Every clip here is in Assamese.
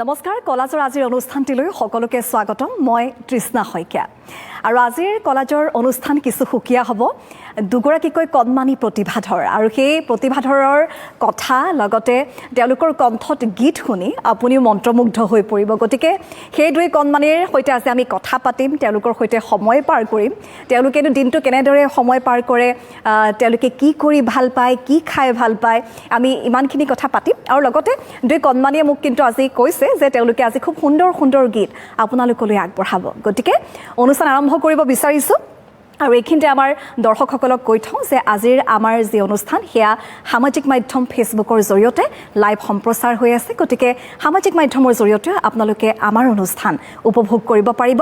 নমস্কাৰ কলাজৰ আজিৰ অনুষ্ঠানটিলৈ সকলোকে স্বাগতম মই তৃষ্ণা শইকীয়া আৰু আজিৰ কলাজৰ অনুষ্ঠান কিছু সুকীয়া হ'ব দুগৰাকীকৈ কণমানি প্ৰতিভাধৰ আৰু সেই প্ৰতিভাধৰৰ কথা লগতে তেওঁলোকৰ কণ্ঠত গীত শুনি আপুনিও মন্ত্ৰমুগ্ধ হৈ পৰিব গতিকে সেই দুই কণমানিৰ সৈতে আজি আমি কথা পাতিম তেওঁলোকৰ সৈতে সময় পাৰ কৰিম তেওঁলোকেনো দিনটো কেনেদৰে সময় পাৰ কৰে তেওঁলোকে কি কৰি ভাল পায় কি খাই ভাল পায় আমি ইমানখিনি কথা পাতিম আৰু লগতে দুই কণমানিয়ে মোক কিন্তু আজি কৈছে যে তেওঁলোকে আজি খুব সুন্দৰ সুন্দৰ গীত আপোনালোকলৈ আগবঢ়াব গতিকে অনুষ্ঠান আৰম্ভ কৰিব বিচাৰিছোঁ আৰু এইখিনিতে আমাৰ দৰ্শকসকলক কৈ থওঁ যে আজিৰ আমাৰ যি অনুষ্ঠান সেয়া সামাজিক মাধ্যম ফেচবুকৰ জৰিয়তে লাইভ সম্প্ৰচাৰ হৈ আছে গতিকে সামাজিক মাধ্যমৰ জৰিয়তে আপোনালোকে আমাৰ অনুষ্ঠান উপভোগ কৰিব পাৰিব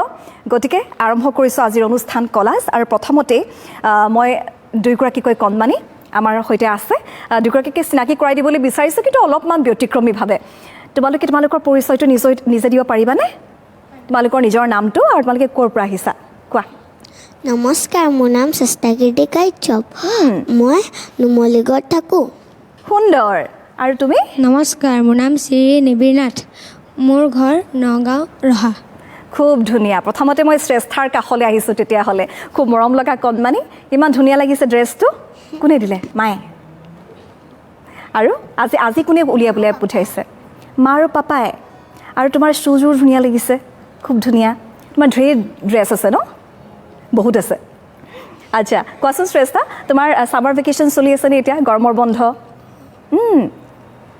গতিকে আৰম্ভ কৰিছোঁ আজিৰ অনুষ্ঠান কলাজ আৰু প্ৰথমতে মই দুইগৰাকীকৈ কণমানি আমাৰ সৈতে আছে দুগৰাকীকে চিনাকি কৰাই দিবলৈ বিচাৰিছোঁ কিন্তু অলপমান ব্যতিক্ৰমীভাৱে তোমালোকৰ পৰিচয়টো নিজে দিব পাৰিবানে তোমালোকৰ নিজৰ নামটো আৰু তোমালোকে ক'ৰ পৰা আহিছা কোৱা নমস্কাৰ মোৰ নাম চেষ্টাকীৰ্তি কাশ্যপ মই নুমলীগড়ত থাকোঁ সুন্দৰ আৰু তুমি নমস্কাৰ মোৰ নাম শ্ৰী নিবিৰ নাথ মোৰ ঘৰ নগাঁও ৰহা খুব ধুনীয়া প্ৰথমতে মই শ্ৰেষ্ঠাৰ কাষলৈ আহিছোঁ তেতিয়াহ'লে খুব মৰম লগা কণমানি ইমান ধুনীয়া লাগিছে ড্ৰেছটো কোনে দিলে মায়ে আৰু আজি কোনে উলিয়াই পঠিয়াইছে মা আৰু পাপাই আৰু তোমাৰ শ্বুজোৰ ধুনীয়া লাগিছে খুব ধুনীয়া তোমাৰ ঢেৰ ড্ৰেছ আছে ন বহুত আছে আচ্ছা কোৱাচোন শ্ৰেষ্ঠা তোমাৰ ছামাৰ ভেকেশ্যন চলি আছেনে এতিয়া গৰমৰ বন্ধ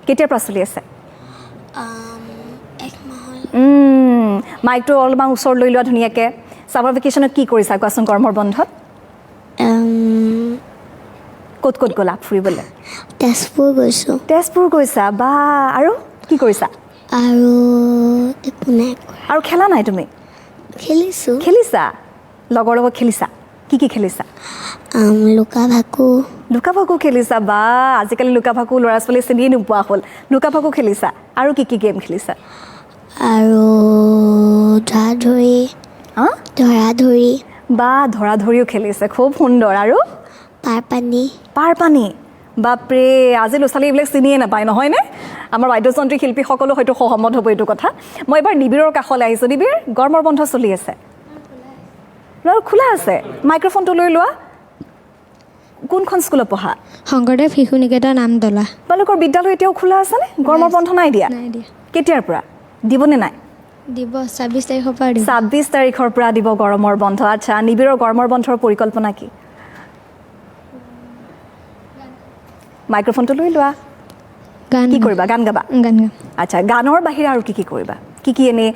কেতিয়াৰ পৰা চলি আছে মাইকটো অলপমান ওচৰত লৈ লোৱা ধুনীয়াকৈ ছামাৰ ভেকেশ্যনত কি কৰিছা কোৱাচোন গৰমৰ বন্ধত ক'ত ক'ত গ'লা ফুৰিবলৈ তেজপুৰ গৈছা বা আৰু কি কৰিছা আৰু একো নাই আৰু খেলা নাই তুমি খেলিছা লগৰ লগত খেলিছা কি খেলিছা লুকা ভাকু খেলিছা বা আজিকালি লুকা ভাকু ল'ৰা ছোৱালী চিনিয়ে নোপোৱা হ'ল লুকা ভাকু খেলিছা আৰু কি গেম খেলিছা আৰু ধৰা ধৰি বা ধৰা ধৰিও খেলিছে খুব সুন্দৰ আৰু পাৰপানী বাপৰে আজি ল'ৰা ছোৱালী এইবিলাক চিনিয়ে নাপায় নহয়নে আমাৰ বাদ্যযন্ত্ৰী শিল্পীসকলো হয়তো সহমত হ'ব এইটো কথা মই এবাৰ নিবিৰৰ কাষলৈ আহিছোঁ নিবিৰ গৰমৰ বন্ধ চলি আছে খোলা আছে মাইক্ৰফোনটো লৈ লোৱা কোনখন স্কুলত পঢ়া শংকৰদেৱ শিশু নিকেতন নামদলা তোমালোকৰ বিদ্যালয় এতিয়াও খোলা আছেনে গৰমৰ বন্ধ নাই দিয়া কেতিয়াৰ পৰা দিবনে নাই দিব 26 তাৰিখৰ পৰা 26 তাৰিখৰ পৰা দিব গৰমৰ বন্ধ আচ্ছা নিবিৰৰ গৰমৰ বন্ধৰ পৰিকল্পনা কি মাইক্ৰফোনটো লৈ লোৱা কি কৰিবা গান গাবা আচ্ছা গানৰ বাহিৰে আৰু কি কৰিবা কি এনে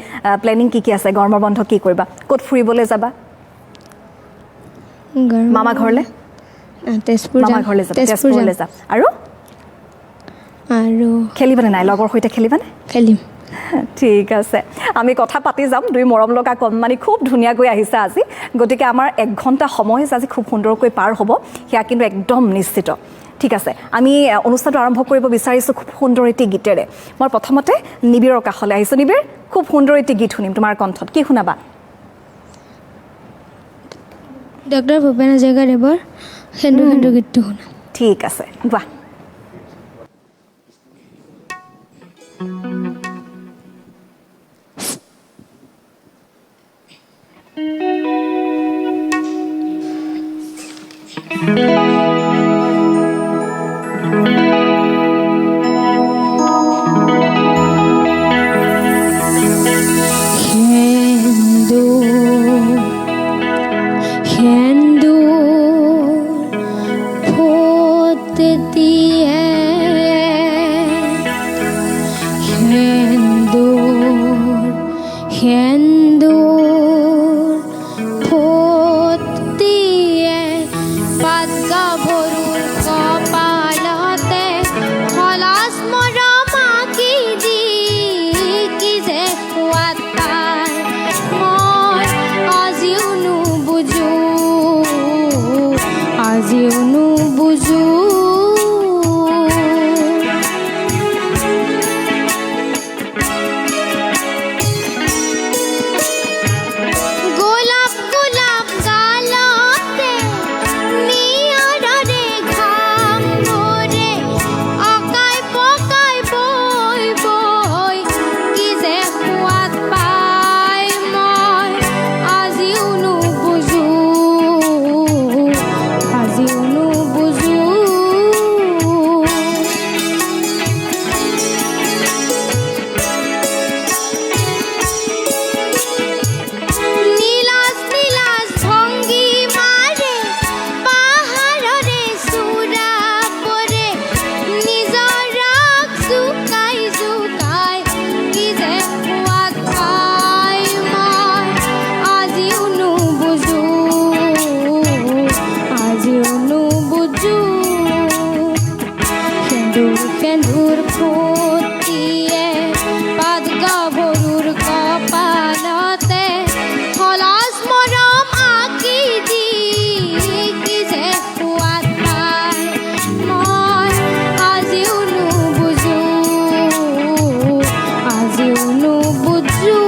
প্লেনিং কি আছে গৰমৰ বন্ধ কি কৰিবা ক'ত ফুৰিবলৈ যাবা মামা ঘৰলৈ তেজপুৰলৈ যাম আৰু খেলিবানে নাই লগৰ সৈতে খেলিবানে খেলিম ঠিক আছে আমি কথা পাতি যাম দুই মৰম লগা কণমানি খুব ধুনীয়াকৈ আহিছে আজি গতিকে আমাৰ 1 ঘণ্টা সময় আজি খুব সুন্দৰকৈ পাৰ হ'ব সেয়া কিন্তু একদম নিশ্চিত ঠিক আছে আমি অনুষ্ঠানটো আৰম্ভ কৰিব বিচাৰিছোঁ খুব সুন্দৰ এটি গীতেৰে মই প্ৰথমতে নিবিৰৰ কাষলৈ আহিছোঁ নিবিৰ খুব সুন্দৰ এটি গীত শুনিম তোমাৰ কণ্ঠত কি শুনাবা ডক্টৰ ভূপেন হাজৰিকাদেৱৰ সেন্দুৰ গীতটো শুনাম ঠিক আছে গোৱা কি যে সেন্দুৰ সেন্দুৰ ফুটিয়ে পাত গাভৰুৰ কপালতে হলাচ মৰম আঁকি দি কি যে সোৱাদ পায় মই আজিও নুবুজো আজিও নুবুজো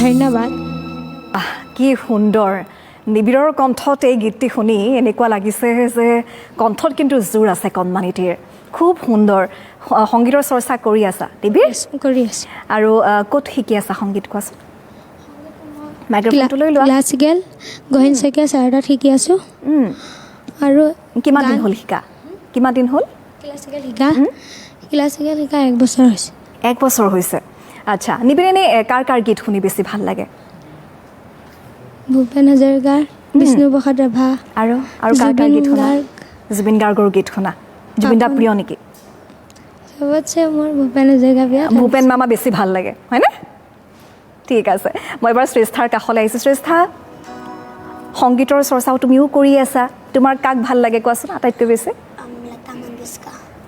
ধন্যবাদ কি সুন্দৰ নিবিৰৰ কণ্ঠত এই গীতটি শুনি এনেকুৱা লাগিছে যে কণ্ঠত কিন্তু জোৰ আছে কণমানিটিৰ খুব সুন্দৰ সংগীতৰ চৰ্চা কৰি আছা নিবিৰ কৰি আছো আৰু ক'ত শিকি আছা সংগীত কোৱাচোন মাইক্ৰফোনটো লৈ লোৱা ক্লাছিকেল গহীন শইকীয়া ছাৰৰ শিকি আছো আৰু কিমান দিন হ'ল শিকা কিমান দিন হ'ল ক্লাছিকেল শিকা 1 বছৰ হৈছে 1 বছৰ হৈছে আচ্ছা নিবিৰ এনে কাৰ গীত শুনি বেছি ভাল লাগে ভূপেন হাজৰিকাৰ বিষ্ণুপ্ৰসাদ ৰাভা আৰু কাৰ গীত শুনা জুবিন গাৰ্গৰ গীত শুনা জুবিন দা প্ৰিয় নেকি চবতছে মোৰ ভূপেন হাজৰিকা প্ৰিয় ভূপেন মামা বেছি ভাল লাগে হয়নে ঠিক আছে মই এবাৰ শ্ৰেষ্ঠাৰ কাষলৈ আহিছোঁ শ্ৰেষ্ঠা সংগীতৰ চৰ্চাও তুমিও কৰি আছা তোমাৰ কাক ভাল লাগে কোৱাচোন আটাইতকৈ বেছি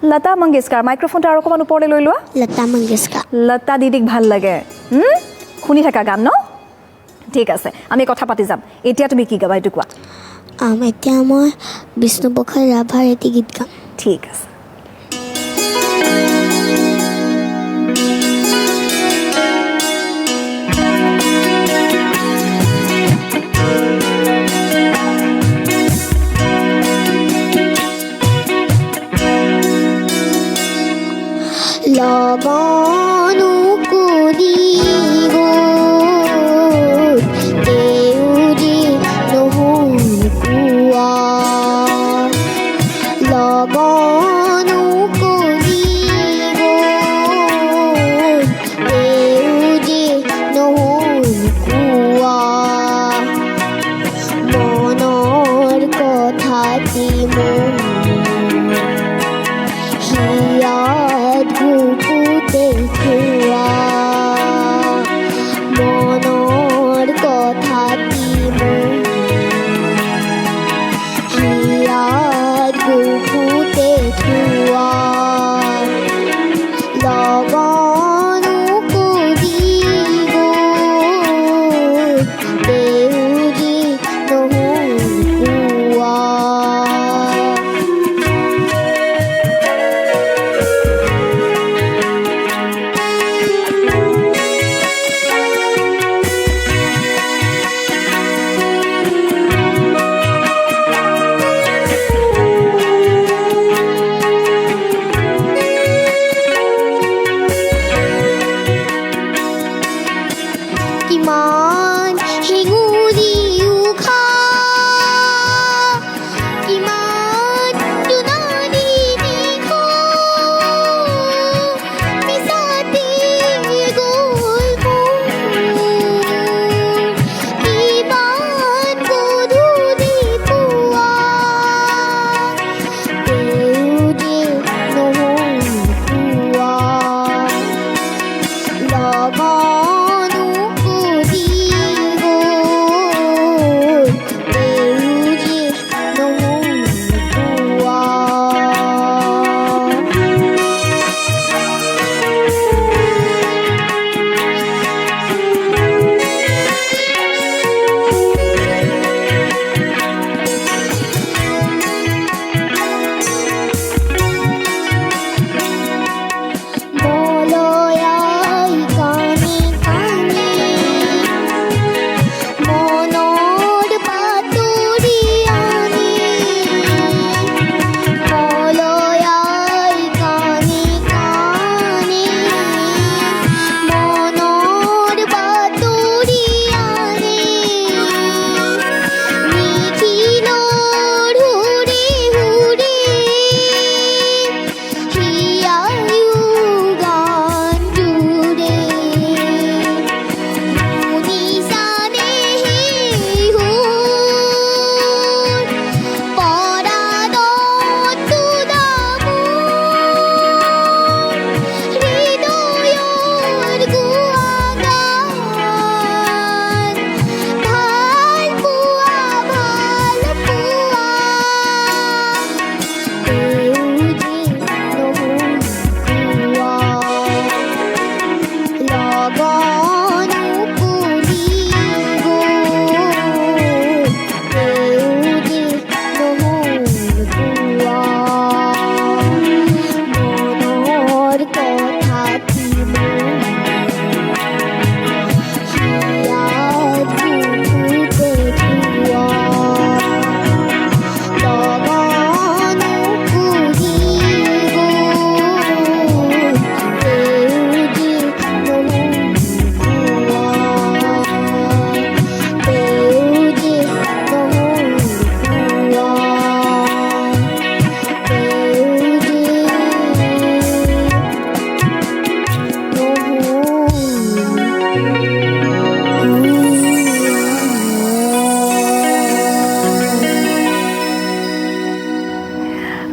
লতা মংগেশকাৰ মাইক্ৰফোনটো আৰু অকণমান ওপৰলৈ লৈ লোৱা লতা দিদিক ভাল লাগে শুনি থাকা গান ন ঠিক আছে আমি কথা পাতি যাম এতিয়া তুমি কি গাবা এইটো কোৱা এতিয়া মই বিষ্ণুপ্ৰসাদ ৰাভাৰ এটি গীত গাম ঠিক আছে লগনো কৰি দেউৰী নহল কোৱা লগনো কৰি দেউৰী নহল কোৱা মনৰ কথাটি মোৰ গুপুতে থোৱা মনৰ কথাটি হিয়াত গুপুতে থোৱা লগনো কৰি দেউৰী নহল কোৱা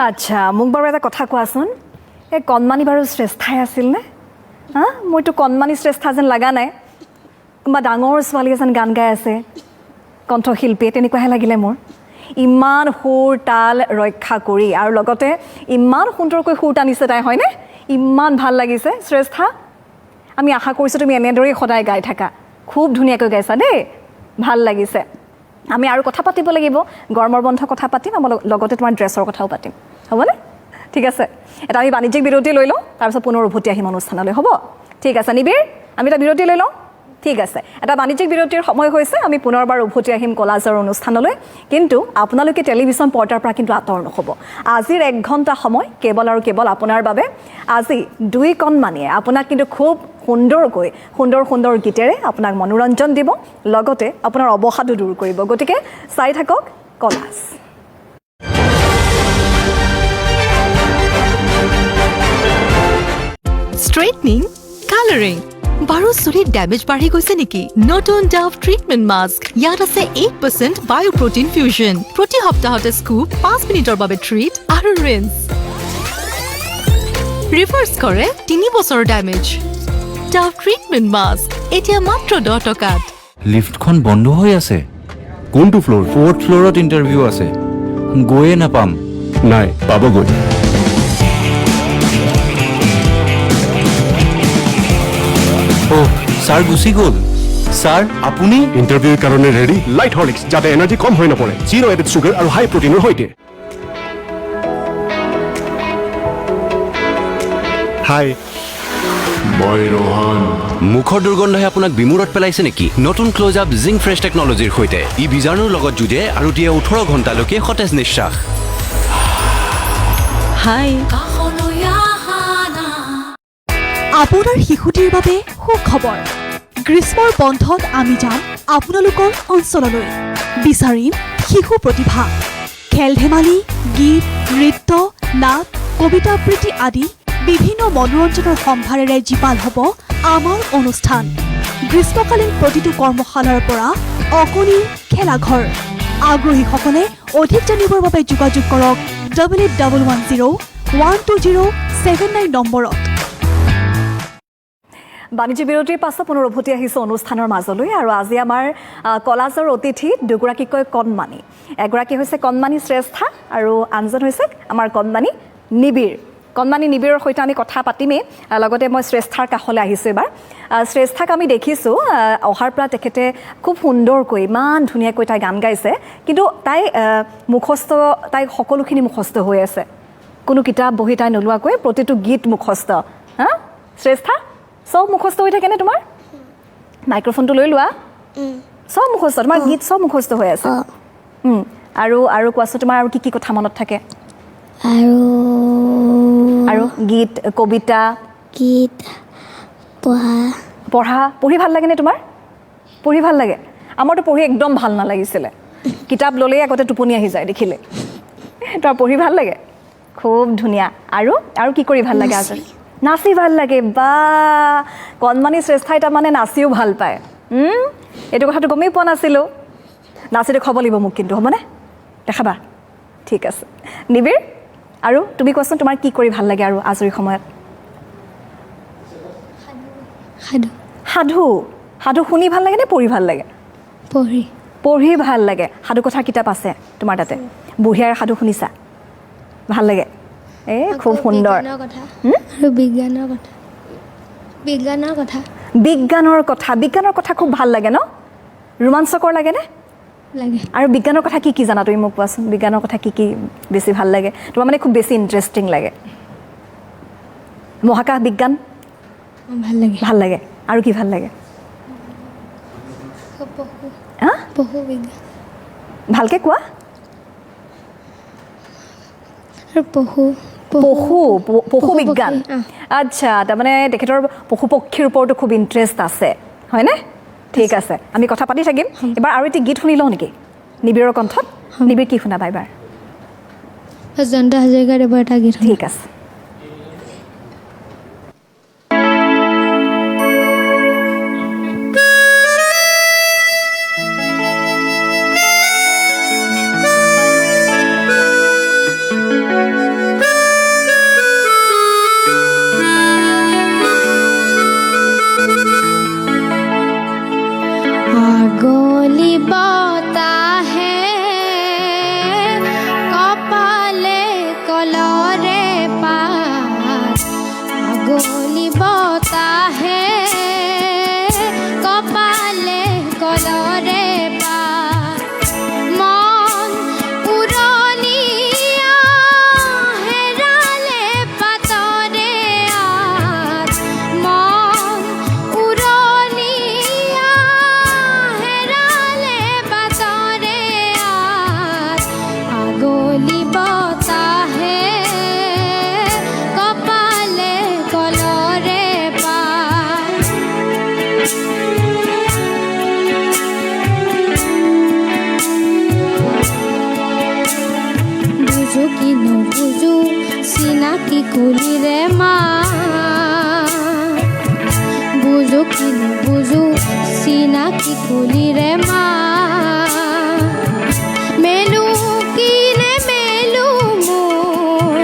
আচ্ছা মোক বাৰু এটা কথা কোৱাচোন এই কণমানি বাৰু শ্ৰেষ্ঠাই আছিল নে হা মইতো কণমানি শ্ৰেষ্ঠা যেন লগা নাই কোনোবা ডাঙৰ ছোৱালী এজন গান গাই আছে কণ্ঠশিল্পী তেনেকুৱাহে লাগিলে মোৰ ইমান সুৰ তাল ৰক্ষা কৰি আৰু লগতে ইমান সুন্দৰকৈ সুৰ টানিছে তাই হয়নে ইমান ভাল লাগিছে শ্ৰেষ্ঠা আমি আশা কৰিছোঁ তুমি এনেদৰেই সদায় গাই থাকা খুব ধুনীয়াকৈ গাইছা দেই ভাল লাগিছে আমি আৰু কথা পাতিব লাগিব গৰমৰ বন্ধ কথা পাতিম আমাৰ লগতে তোমাৰ ড্ৰেছৰ কথাও পাতিম হ'বনে ঠিক আছে এটা আমি বাণিজ্যিক বিৰতি লৈ লওঁ তাৰপিছত পুনৰ উভতি আহিম অনুষ্ঠানলৈ হ'ব ঠিক আছে নিবিৰ আমি এটা বিৰতি লৈ লওঁ ঠিক আছে এটা বাণিজ্যিক বিৰতিৰ সময় হৈছে আমি পুনৰবাৰ উভতি আহিম কলাজৰ অনুষ্ঠানলৈ কিন্তু আপোনালোকে টেলিভিছন পৰ্দাৰ পৰা কিন্তু আঁতৰ নহ'ব আজিৰ 1 ঘণ্টা সময় কেৱল আৰু কেৱল আপোনাৰ বাবে আজি 2 কণমানিয়ে আপোনাক কিন্তু খুব সুন্দৰকৈ সুন্দৰ গীতেৰে আপোনাক মনোৰঞ্জন দিব লগতে আপোনাৰ অৱসাদো দূৰ কৰিব গতিকে চাই থাকক কলাজ স্ট্ৰেটনিং কালাৰিং বাৰু চুলিৰ ডেমেজ বাঢ়ি গৈছে নেকি নতুন ডাভ ট্ৰিটমেণ্ট মাস্ক ইয়াত আছে 8% বায়োপ্ৰটিন ফিউজন প্ৰতি সপ্তাহতে স্কুপ 5 মিনিটৰ বাবে ট্ৰিট আৰু ৰিন্স ৰিভাৰ্ছ কৰে 3 বছৰৰ ডেমেজ ডাভ ট্ৰিটমেণ্ট মাস্ক এতিয়া মাত্ৰ 10 টকাত লিফ্টখন বন্ধ হৈ আছে কোনটো ফ্লোৰ 4th ফ্ল'ৰত ইণ্টাৰভিউ আছে গৈয়ে নাপাম নাই পাবগৈ অ' ছাৰ গুচি গ'ল ছাৰ আপুনি ইণ্টাৰভিউৰ কাৰণে ৰেডি লাইট হৰ্লিক্স যাতে এনাৰ্জি কম হৈ নপৰে 0 এডেড চুগাৰ আৰু হাই প্ৰটিনৰ সৈতে হাই মই ৰোহন মুখৰ দুৰ্গন্ধই আপোনাক বিমূৰত পেলাইছে নেকি নতুন ক্লোজ আপ জিংক ফ্ৰেছ টেকনলজিৰ সৈতে ই বীজাণুৰ লগত যুঁজে আৰু দিয়ে 18 ঘণ্টালৈকে সতেজ নিশ্বাস হাই আপোনাৰ শিশুটিৰ বাবে সুখবৰ গ্ৰীষ্মৰ বন্ধত আমি যাম আপোনালোকৰ অঞ্চললৈ বিচাৰিম শিশু প্ৰতিভা খেল ধেমালি গীত নৃত্য নাট কবিতা আবৃত্তি আদি বিভিন্ন মনোৰঞ্জনৰ সম্ভাৰেৰে জীপাল হ'ব আমাৰ অনুষ্ঠান গ্ৰীষ্মকালীন প্ৰতিটো কৰ্মশালাৰ পৰা অকণি খেলাঘৰ আগ্ৰহীসকলে অধিক জানিবৰ বাবে যোগাযোগ কৰক 88101207 নম্বৰত বাণিজ্য বিৰতিৰ পাছত পুনৰ উভতি আহিছোঁ অনুষ্ঠানৰ মাজলৈ আৰু আজি আমাৰ কলাজৰ অতিথি দুগৰাকীকৈ কণমানি এগৰাকী হৈছে কণমানি শ্ৰেষ্ঠা আৰু আনজন হৈছে আমাৰ কণমানি নিবিৰ কণমানি নিবিৰৰ সৈতে আমি কথা পাতিমেই লগতে মই শ্ৰেষ্ঠাৰ কাষলৈ আহিছোঁ এবাৰ শ্ৰেষ্ঠাক আমি দেখিছোঁ অহাৰ পৰা তেখেতে খুব সুন্দৰকৈ ইমান ধুনীয়াকৈ তাই গান গাইছে কিন্তু তাই মুখস্থ তাই সকলোখিনি মুখস্থ হৈ আছে কোনো কিতাপ বহি তাই নোলোৱাকৈ প্ৰতিটো গীত মুখস্থ হা শ্ৰেষ্ঠা সব মুখস্থ হৈ থাকেনে তোমাৰ মাইক্ৰফোনটো লৈ লোৱা সব মুখস্থ তোমাৰ গীত সব মুখস্থ হৈ আছে আৰু কোৱাচোন তোমাৰ আৰু কি কথা মনত থাকে আৰু গীত কবিতা পঢ়ি ভাল লাগেনে তোমাৰ পঢ়ি ভাল লাগে আমাৰতো পঢ়ি একদম ভাল নালাগিছিলে কিতাপ ল'লেই আগতে টোপনি আহি যায় দেখিলে তোমাৰ পঢ়ি ভাল লাগে খুব ধুনীয়া আৰু কি কৰি ভাল লাগে আজি নাচি ভাল লাগে বা কণমানি শ্ৰেষ্ঠাই তাৰমানে নাচিও ভাল পায় এইটো কথাটো গমেই পোৱা নাছিলোঁ নাচি দেখুৱাব লাগিব মোক কিন্তু হ'বনে দেখাবা ঠিক আছে নিবিৰ আৰু তুমি কোৱাচোন তোমাৰ কি কৰি ভাল লাগে আৰু আজৰি সময়ত সাধু শুনি ভাল লাগে নে পঢ়ি ভাল লাগে পঢ়ি ভাল লাগে সাধু কথাৰ কিতাপ আছে তোমাৰ তাতে বুঢ়িয়াৰ সাধু শুনিছা ভাল লাগে খুব সুন্দৰ আৰু বিজ্ঞানৰ কথা খুব ভাল লাগে ন ৰোমাঞ্চকৰ লাগেনে লাগে আৰু বিজ্ঞানৰ কথা কি জানা তুমি মোক কোৱাচোন বিজ্ঞানৰ কথা কি বেছি ভাল লাগে তোমাৰ মানে খুব বেছি ইণ্টাৰেষ্টিং লাগে মহাকাশ বিজ্ঞান ভাল লাগে আৰু কি ভাল লাগে পশু বিজ্ঞান ভালকৈ কোৱা আৰু পশু বিজ্ঞান আচ্ছা তাৰমানে তেখেতৰ পশু পক্ষীৰ ওপৰতো খুব ইণ্টাৰেষ্ট আছে হয়নে ঠিক আছে আমি কথা পাতি থাকিম এবাৰ আৰু এটি গীত শুনি লওঁ নেকি নিবিৰৰ কণ্ঠত নিবিৰ কি শুনাবা এবাৰ জয়ন্ত হাজৰিকাৰ এবাৰ এটা গীত ঠিক আছে চিনাকি কুলিৰে মা বুজো কি নুবুজো চিনাকি কুলিৰে মা মেলু কি নে মেলু মোৰ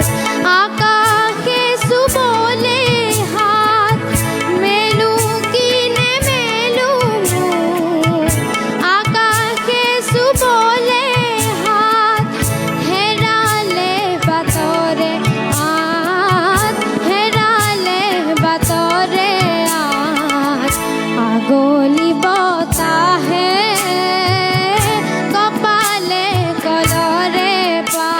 আকাশে চুবলে হাত মেলু কি নে মেলু মোৰ আকাশে চুবলে হাত হেৰালে বাটৰে আত হেৰালে বাটৰে আত আগলি বতাহে কপালে কলৰে পা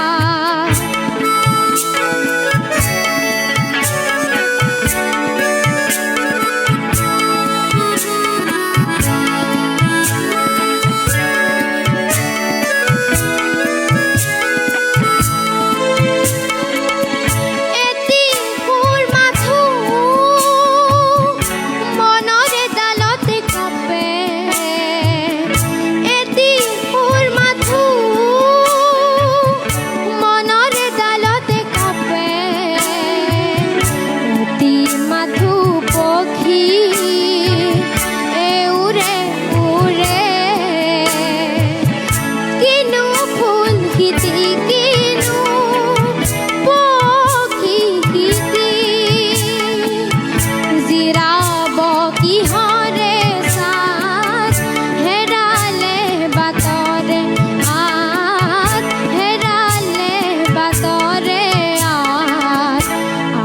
এটি সুৰ মাথো মনৰে ডালতে কাপে এটি সুৰ মাথো মনৰে ডালতে কাপে এটি মাথো পক্ষী উৰে উৰে কিনো ফুল গীতি কিনো পক্ষী গীতি জিৰাব কিহৰে চাঁদ হেৰালে বাটৰে আত হেৰালে বাটৰে আত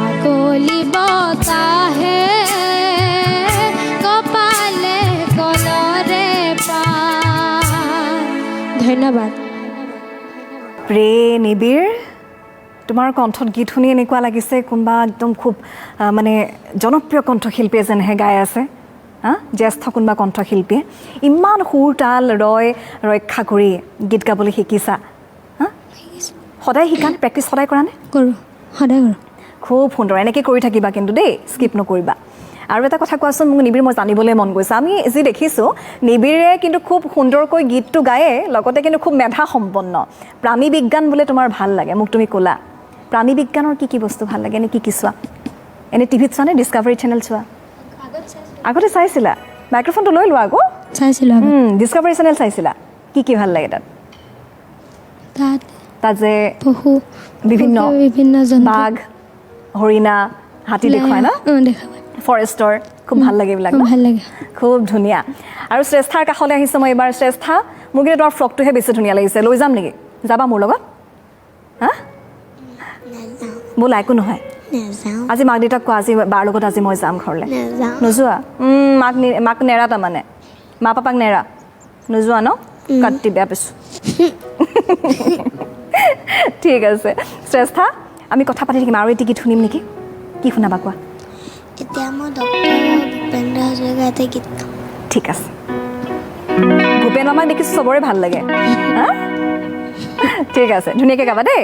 আগলি বতাহে কপালে কলৰে পা ধন্যবাদ প্ৰে নিবিৰ তোমাৰ কণ্ঠত গীত শুনি এনেকুৱা লাগিছে কোনোবা একদম খুব মানে জনপ্ৰিয় কণ্ঠশিল্পীয়ে যেনহে গাই আছে জ্যেষ্ঠ কোনোবা কণ্ঠশিল্পীয়ে ইমান সুৰ তাল ৰক্ষা কৰি গীত গাবলৈ শিকিছা সদায় শিকানে প্ৰেক্টিচ সদায় কৰা নে কৰোঁ সদায় কৰোঁ খুব সুন্দৰ এনেকৈ কৰি থাকিবা কিন্তু দেই স্কিপ নকৰিবা আৰু এটা কথা কোৱাচোন মোক নিবিৰ মই জানিবলৈ মন গৈছে আমি যি দেখিছোঁ নিবিৰে কিন্তু খুব সুন্দৰকৈ গীতটো গায়ে লগতে কিন্তু খুব মেধা সম্পন্ন প্ৰাণী বিজ্ঞান বোলে তোমাৰ ভাল লাগে মোক তুমি ক'লা প্ৰাণী বিজ্ঞানৰ কি কি বস্তু ভাল লাগে এনে কি চোৱা এনে টিভিত চোৱা নে ডিস্কভাৰী চেনেল চোৱা আগতে চাইছিলা মাইক্ৰফোনটো লৈ লোৱা আকৌ চাইছিলোঁ ডিস্কভাৰী চেনেল চাইছিলা কি ভাল লাগে তাত তাত তাত যে পশু বিভিন্ন জন্তু বাঘ হৰিণা হাতী দেখুৱাই ন দেখা পায় ফৰেষ্টৰ খুব ভাল লাগে এইবিলাক ভাল লাগে খুব ধুনীয়া আৰু শ্ৰেষ্ঠাৰ কাষলৈ আহিছোঁ মই এইবাৰ শ্ৰেষ্ঠা মোক কিন্তু তোমাৰ ফ্ৰকটোহে বেছি ধুনীয়া লাগিছে লৈ যাম নেকি যাবা মোৰ লগত হা বোলা একো নহয় নেযাওঁ আজি মাক দেউতাক কোৱা আজি বাৰ লগত আজি মই যাম ঘৰলৈ নেযাওঁ নোযোৱা মাক নেৰা তাৰমানে মা পাপাক নেৰা নোযোৱা ন কাটি বেয়া পাইছোঁ ঠিক আছে শ্ৰেষ্ঠা আমি কথা পাতি থাকিম আৰু এটি গীত শুনিম নেকি কি শুনাবা কোৱা এতিয়া মই ডক্টৰ ভূপেন্দ্ৰ হাজৰিকাতে গীত গাম ঠিক আছে ভূপেন মামাক দেখিছোঁ চবৰে ভাল লাগে হা ঠিক আছে ধুনীয়াকৈ গাবা দেই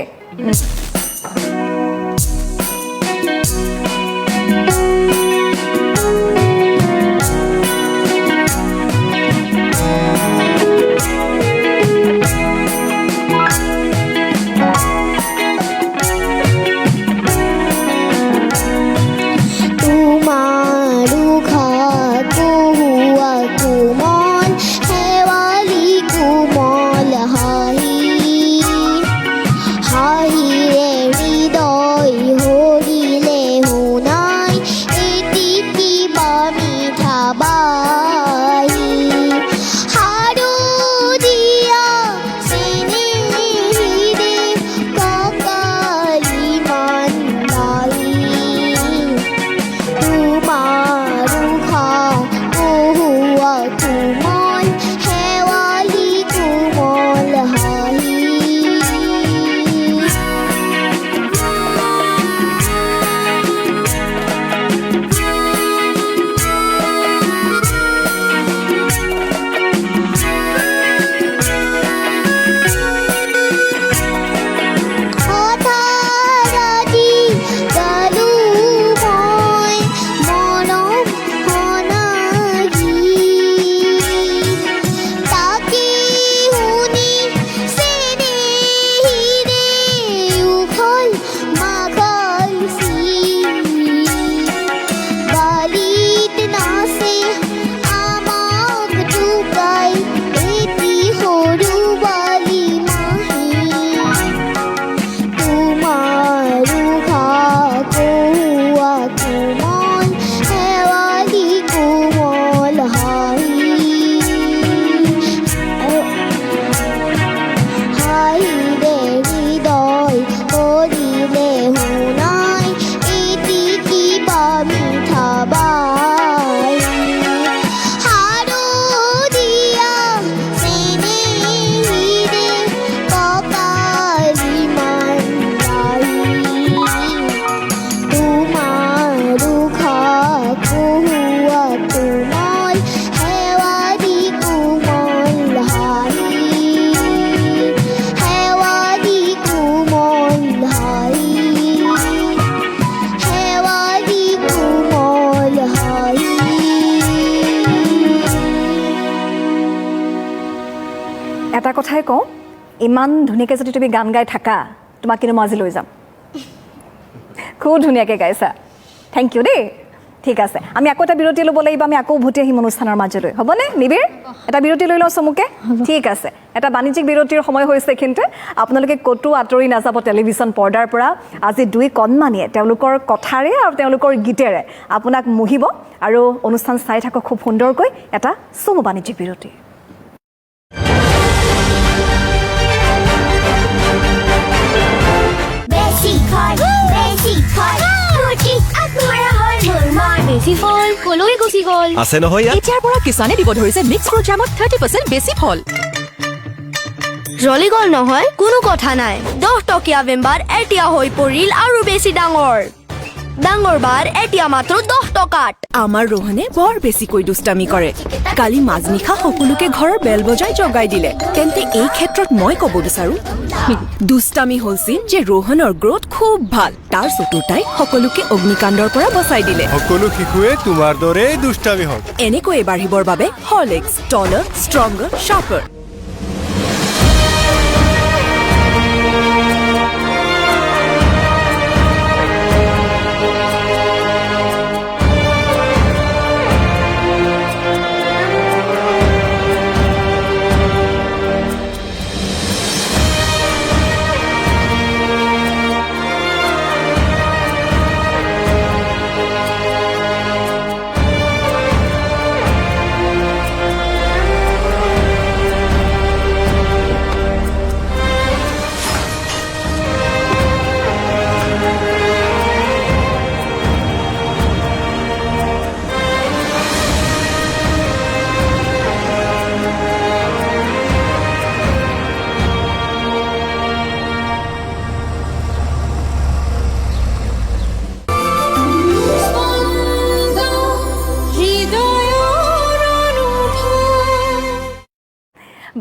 হাঁহিৰে হৃদয় হৰিলে কথাই কওঁ ইমান ধুনীয়াকৈ যদি তুমি গান গাই থাকা তোমাক কিন্তু মই আজি লৈ যাম খুব ধুনীয়াকৈ গাইছা থেংক ইউ দেই ঠিক আছে আমি আকৌ এটা বিৰতি ল'ব লাগিব আমি আকৌ উভতি আহিম অনুষ্ঠানৰ মাজলৈ হ'বনে নিবিৰ এটা বিৰতি লৈ লওঁ চমুকে ঠিক আছে এটা বাণিজ্যিক বিৰতিৰ সময় হৈছে এইখিনিতে আপোনালোকে ক'তো আঁতৰি নাযাব টেলিভিশ্যন পৰ্দাৰ পৰা আজি দুই কণমানিয়ে তেওঁলোকৰ কথাৰে আৰু তেওঁলোকৰ গীতেৰে আপোনাক মুহিব আৰু অনুষ্ঠান চাই থাকক খুব সুন্দৰকৈ এটা চমু বাণিজ্যিক বিৰতি আছে নহয় ইয়াত এতিয়াৰ পৰা কিষানে দিব ধৰিছে মিক্স ফ্ৰুট জামত 30% বেছি ফল জ্বলি গ'ল নহয় কোনো কথা নাই 10 টকীয়া বেম্বাৰ এতিয়া হৈ পৰিল আৰু বেছি ডাঙৰ বাৰ এতিয়া মাত্ৰ 10 টকাত আমাৰ ৰোহনে বৰ বেছিকৈ দুষ্টামি কৰে কালি মাজনিশা সকলোকে ঘৰৰ বেল বজাই জগাই দিলে তেন্তে এই ক্ষেত্ৰত মই ক'ব বিচাৰো দুষ্টামি হৈছিল যে ৰোহনৰ গ্ৰোথ খুব ভাল তাৰ চতুৰ্থাই সকলোকে অগ্নিকাণ্ডৰ পৰা বচাই দিলে সকলো শিশুৱে তোমাৰ দৰে দুষ্টামি হওক এনেকৈয়ে বাঢ়িবৰ বাবে হৰলিক্স টলাৰ ষ্ট্ৰংগাৰ শাৰ্পাৰ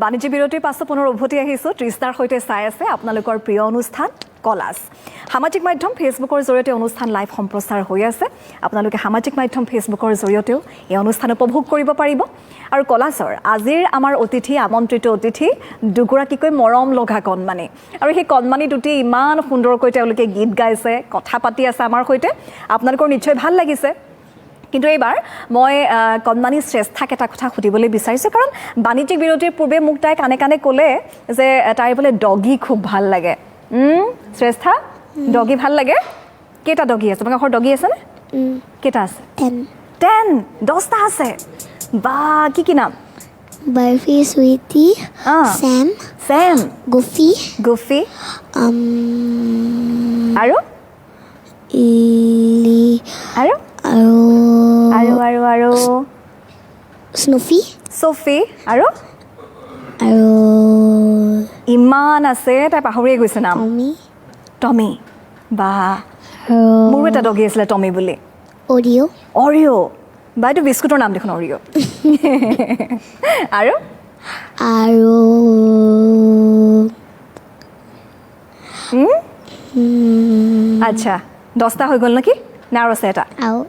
বাণিজ্য বিৰতিৰ পাছত পুনৰ উভতি আহিছোঁ তৃষ্ণাৰ সৈতে চাই আছে আপোনালোকৰ প্ৰিয় অনুষ্ঠান কলাজ সামাজিক মাধ্যম ফেচবুকৰ জৰিয়তে অনুষ্ঠান লাইভ সম্প্ৰচাৰ হৈ আছে আপোনালোকে সামাজিক মাধ্যম ফেচবুকৰ জৰিয়তেও এই অনুষ্ঠান উপভোগ কৰিব পাৰিব আৰু কলাজৰ আজিৰ আমাৰ অতিথি আমন্ত্ৰিত অতিথি দুগৰাকীকৈ মৰম লগা কণমানি আৰু সেই কণমানি দুটি ইমান সুন্দৰকৈ তেওঁলোকে গীত গাইছে কথা পাতি আছে আমাৰ সৈতে আপোনালোকৰ নিশ্চয় ভাল লাগিছে কিন্তু এইবাৰ মই কণমানি শ্ৰেষ্ঠাক এটা কথা সুধিবলৈ বিচাৰিছোঁ কাৰণ বাণিজ্যিক বিৰতিৰ পূৰ্বে মোক তাই কাণে কাণে ক'লে যে তাইৰ বোলে ডগী খুব ভাল লাগে শ্ৰেষ্ঠা ডগী ভাল লাগে কেইটা ডগী আছে তোমাৰ ঘৰত ডগী আছেনে কেইটা আছে 10টা আছে বা কি কি নাম বাৰ্ফি সুইটি চেম গুফি আৰু আৰু আৰু স্নুফি চফি আৰু আৰু ইমান আছে তাই পাহৰিয়ে গৈছে নাম টমি বা মোৰো এটা ডগী আছিলে টমি বুলি অৰিঅ' বা এইটো বিস্কুটৰ নাম দেখোন অৰিঅ' আৰু আচ্ছা 10টা হৈ গ'ল নেকি নে আৰু আছে এটা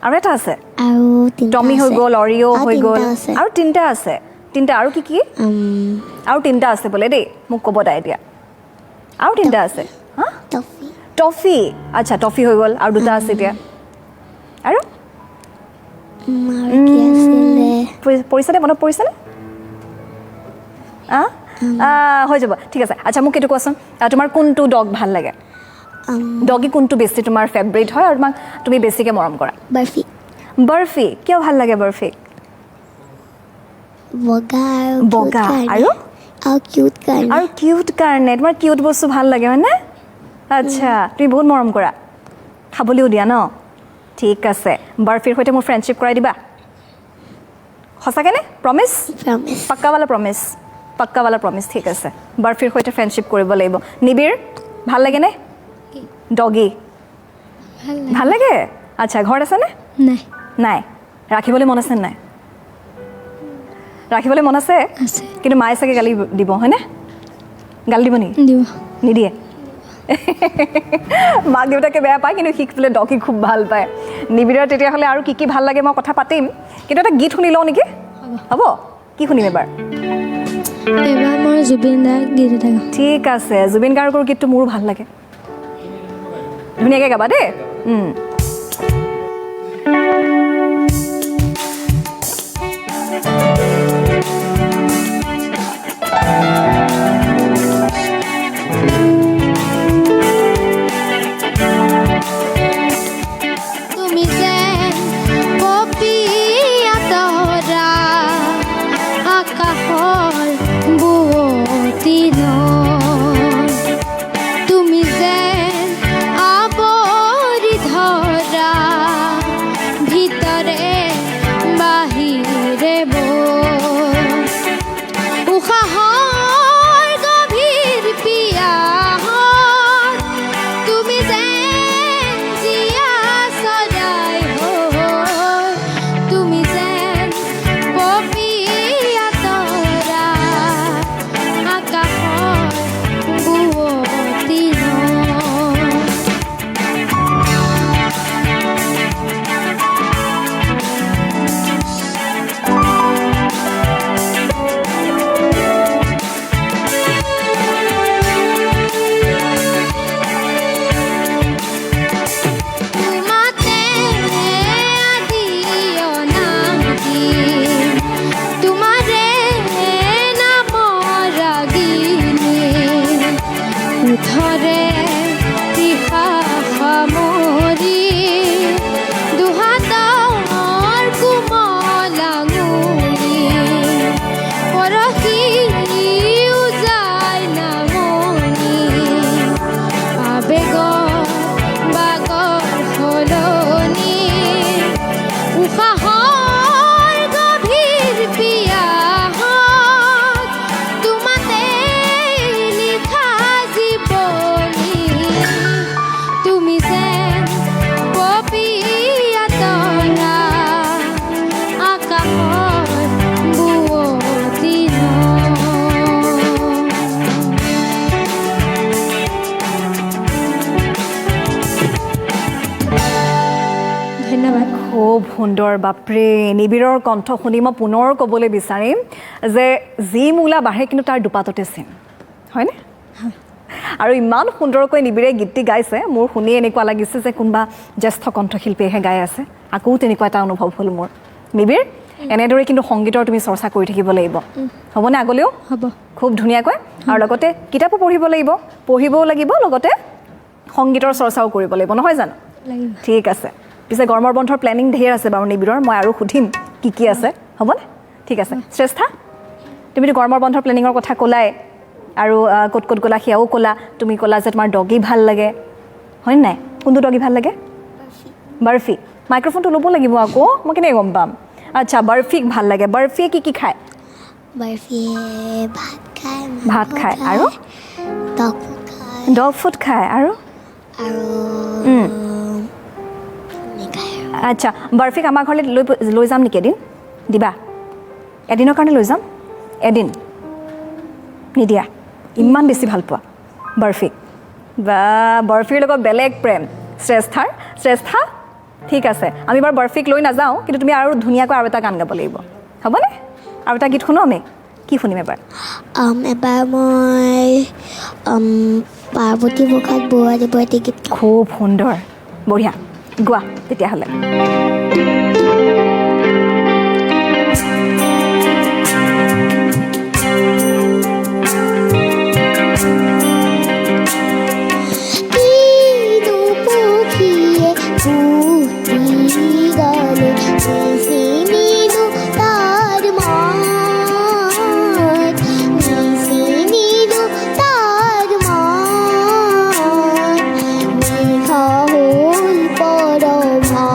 আৰু এটা আছে টমি হৈ গ'ল অৰিঅ' হৈ গ'ল আৰু 3টা আছে 3টা আৰু কি কি আৰু 3টা আছে বোলে দেই মোক ক'ব তাই এতিয়া আৰু 3টা আছে টফি আচ্ছা টফি হৈ গ'ল আৰু 2টা আছে এতিয়া আৰু পৰিছেনে মনত পৰিছেনে হৈ যাব ঠিক আছে আচ্ছা মোক এইটো কোৱাচোন তোমাৰ কোনটো ডগ ভাল লাগে ডগী কোনটো বেছি তোমাৰ ফেভৰেট হয় আৰু তোমাক তুমি বেছিকৈ মৰম কৰা বৰফি কিয় ভাল লাগে বৰফি বগা আৰু কিউট কাৰণে তোমাৰ কিউট বস্তু ভাল লাগে হয়নে আচ্ছা তুমি বহুত মৰম কৰা খাবলৈও দিয়া ন ঠিক আছে বৰফিৰ সৈতে মোৰ ফ্ৰেণ্ডশ্বিপ কৰাই দিবা সঁচাকেনে প্ৰমিছ পাক্কাৱালা প্ৰমিছ ঠিক আছে বৰফিৰ সৈতে ফ্ৰেণ্ডশ্বিপ কৰিব লাগিব নিবিৰ ভাল লাগেনে ডগী ভাল লাগে আচ্ছা ঘৰত আছেনে নাই ৰাখিবলৈ মন আছে নাই ৰাখিবলৈ মন আছে কিন্তু মায়ে চাগে গালি দিব হয়নে গালি দিব নেকি নিদিয়ে মাক দেউতাকে বেয়া পায় কিন্তু শিকিবলৈ ডগী খুব ভাল পায় নিবিৰৰ তেতিয়াহ'লে আৰু কি কি ভাল লাগে মই কথা পাতিম কিন্তু এটা গীত শুনি লওঁ নেকি হ'ব কি শুনিম এবাৰ এবাৰ মই জুবিন দাক গীত এটা গাম ঠিক আছে জুবিন গাৰ্গৰ গীতটো মোৰো ভাল লাগে ধুনীয়াকৈ গাবা দেই তুমি যেন পপীয়া তৰা আকাশৰ বুৱতী নৈ তুমি যেন আৱৰি ধৰা ভিতৰে বাহিৰে বৈ উশাহৰ গভীৰ পিয়াহত তুমি যেন জীয়া চৰাই হৈ তুমি যেন পপীয়া তৰা আকাশৰ বুৱতী নৈ তোমাতে আদি অনাদি তোমাৰে নামৰ ৰাগিনী উঠৰে দিশা সামৰি দুহাতৰ কোমল আঙুলি পৰহি উজাই নামনি আবেগৰ বাগৰ সলনি উশাহৰ গভীৰ পিয়াহত তোমাতে লিখা জীৱনী তুমি যেন পপীয়া তৰা আকাশৰ বুৱতী নৈ ধন্যবাদ খুব সুন্দৰ বাপৰে নিবিৰৰ কণ্ঠ শুনি মই পুনৰ ক'বলৈ বিচাৰিম যে যি মূলা বাঢ়ে কিন্তু তাৰ দুপাততে চিন হয়নে আৰু ইমান সুন্দৰকৈ নিবিৰে গীতটি গাইছে মোৰ শুনি এনেকুৱা লাগিছে যে কোনোবা জ্যেষ্ঠ কণ্ঠশিল্পীয়েহে গাই আছে আকৌ তেনেকুৱা এটা অনুভৱ হ'ল মোৰ নিবিৰ এনেদৰে কিন্তু সংগীতৰ তুমি চৰ্চা কৰি থাকিব লাগিব হ'বনে আগলৈও হ'ব খুব ধুনীয়াকৈ আৰু লগতে কিতাপো পঢ়িব লাগিব পঢ়িবও লাগিব লগতে সংগীতৰ চৰ্চাও কৰিব লাগিব নহয় জানো লাগিব ঠিক আছে পিছে গৰমৰ বন্ধৰ প্লেনিং ঢেৰ আছে বাৰু নিবিৰৰ মই আৰু সুধিম কি আছে হ'বনে ঠিক আছে শ্ৰেষ্ঠা তুমিতো গৰমৰ বন্ধৰ প্লেনিঙৰ কথা ক'লাই আৰু ক'ত ক'ত গ'লা সেয়াও ক'লা তুমি ক'লা যে তোমাৰ ডগি ভাল লাগে হয় নাই কোনটো ডগি ভাল লাগে বৰফি মাইক্ৰফোনটো ল'ব লাগিব আকৌ মই কেনেকৈ গম পাম আচ্ছা বৰফিক ভাল লাগে বৰফিয়ে কি খায় বৰফিয়ে ভাত খায় আৰু ডগ ফুড খায় আৰু আচ্ছা বৰফিক আমাৰ ঘৰলৈ লৈ যাম নেকি এদিন দিবা এদিনৰ কাৰণে লৈ যাম এদিন নিদিয়া ইমান বেছি ভাল পোৱা বৰফিক বা বৰফিৰ লগত বেলেগ প্ৰেম শ্ৰেষ্ঠা ঠিক আছে আমি বাৰু বৰফিক লৈ নাযাওঁ কিন্তু তুমি আৰু ধুনীয়াকৈ আৰু এটা গান গাব লাগিব হ'বনে আৰু এটা গীত শুনো আমি কি শুনিম এবাৰ এবাৰ মই পাৰ্বতী মুখাত বোৱা দিব এটি গীত খুব সুন্দৰ বঢ়িয়া গোৱা তেতিয়াহ'লে পৰমা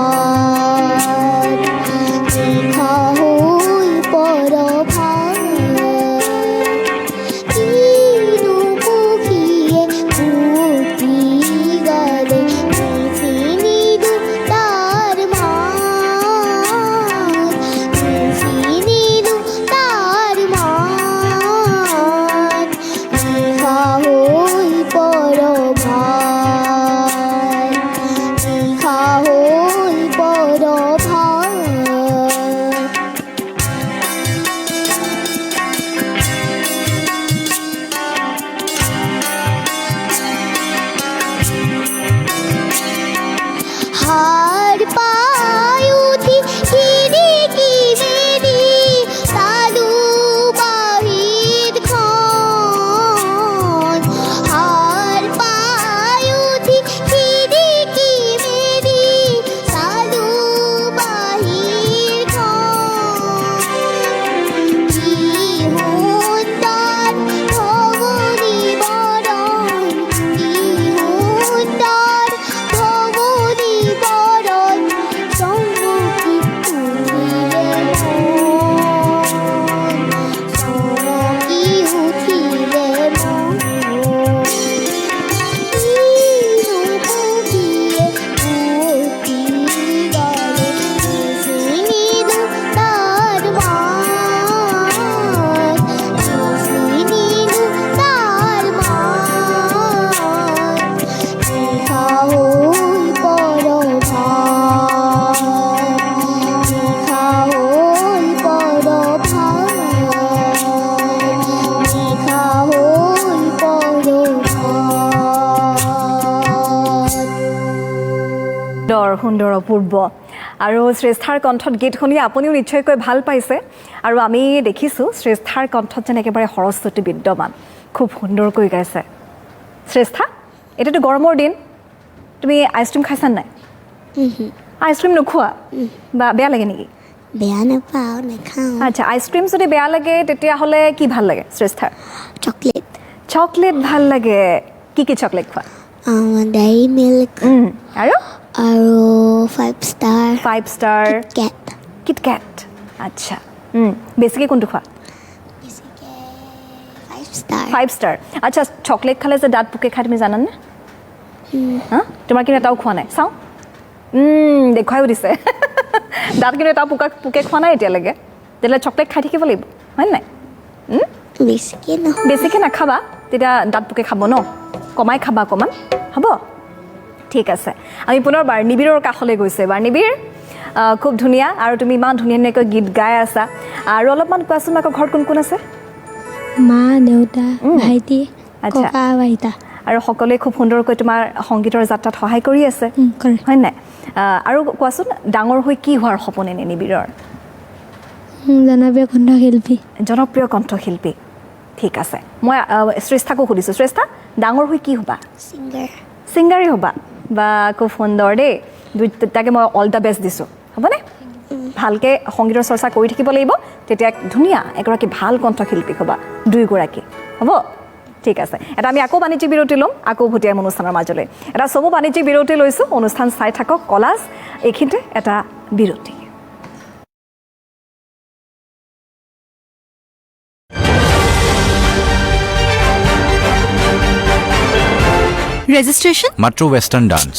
সুন্দৰ অপূৰ্ব আৰু শ্ৰেষ্ঠাৰ কণ্ঠত গীত শুনি আপুনিও নিশ্চয়কৈ ভাল পাইছে আৰু আমি দেখিছোঁ শ্ৰেষ্ঠাৰ কণ্ঠত যেন একেবাৰে সৰস্বতী বিদ্যমান খুব সুন্দৰকৈ গাইছে শ্ৰেষ্ঠা এতিয়াতো গৰমৰ দিন তুমি আইচক্ৰীম খাইছা নাই আইচক্ৰীম নোখোৱা বা বেয়া লাগে নেকি বেয়া নাপাওঁ নাখাওঁ আচ্ছা আইচক্ৰীম যদি বেয়া লাগে তেতিয়াহ'লে কি ভাল লাগে শ্ৰেষ্ঠাৰ চকলেট চকলেট ভাল লাগে কি কি চকলেট খোৱা ডেইৰী মিল্ক আৰু আৰু 5 ষ্টাৰ 5 ষ্টাৰ কেট কিটকেট আচ্ছা বেছিকৈ কোনটো খোৱা 5 ষ্টাৰ 5 ষ্টাৰ আচ্ছা চকলেট খালে যে দাঁত পোকে খাই তুমি জানানে হা তোমাৰ কিন্তু এটাও খোৱা নাই চাওঁ দেখুৱাইও দিছে দাঁত কিন্তু এটা পোকে খোৱা নাই এতিয়ালৈকে তেতিয়াহ'লে চকলেট খাই থাকিব লাগিব হয় নাই বেছিকৈ নহয় বেছিকৈ নাখাবা তেতিয়া দাঁত পোকে খাব ন কমাই খাবা অকণমান হ'ব ঠিক আছে আমি পুনৰ বাৰ্ণীবীৰৰ কাষলৈ গৈছে বাৰ্ণীবীৰ খুব ধুনীয়া আৰু তুমি ইমান ধুনীয়া ধুনীয়াকৈ গীত গাই আছা আৰু অলপমান কোৱাচোন আকৌ ঘৰত কোন কোন আছে মা দেউতা ভাইটি আচ্ছা। ককা আইতা আৰু সকলোৱে খুব সুন্দৰকৈ তোমাৰ সংগীতৰ যাত্ৰাত সহায় কৰি আছে কৰে। হয় নাই আৰু কোৱাচোন ডাঙৰ হৈ কি হোৱাৰ সপোন এনে নিবিৰৰ জনপ্ৰিয় কণ্ঠশিল্পী জনপ্ৰিয় কণ্ঠশিল্পী ঠিক আছে মই শ্ৰেষ্ঠাকো সুধিছোঁ শ্ৰেষ্ঠা ডাঙৰ হৈ কি হ'বা ছিংগাৰ ছিংগাৰেই হ'বা বা খুব সুন্দৰ দেই তাকে মই অল দ্য বেষ্ট দিছোঁ হ'বনে ভালকৈ সংগীতৰ চৰ্চা কৰি থাকিব লাগিব তেতিয়া ধুনীয়া এগৰাকী ভাল কণ্ঠশিল্পী হ'বা দুয়োগৰাকী হ'ব ঠিক আছে এটা আমি আকৌ বাণিজ্যিক বিৰতি ল'ম আকৌ ভুটিয়াম অনুষ্ঠানৰ মাজলৈ এটা চমু বাণিজ্যিক বিৰতি লৈছোঁ অনুষ্ঠান চাই থাকক কলাজ এইখিনিতে এটা বিৰতি ৰেজিষ্ট্ৰেশ্যন মাত্ৰ ৱেষ্টাৰ্ণ ডান্স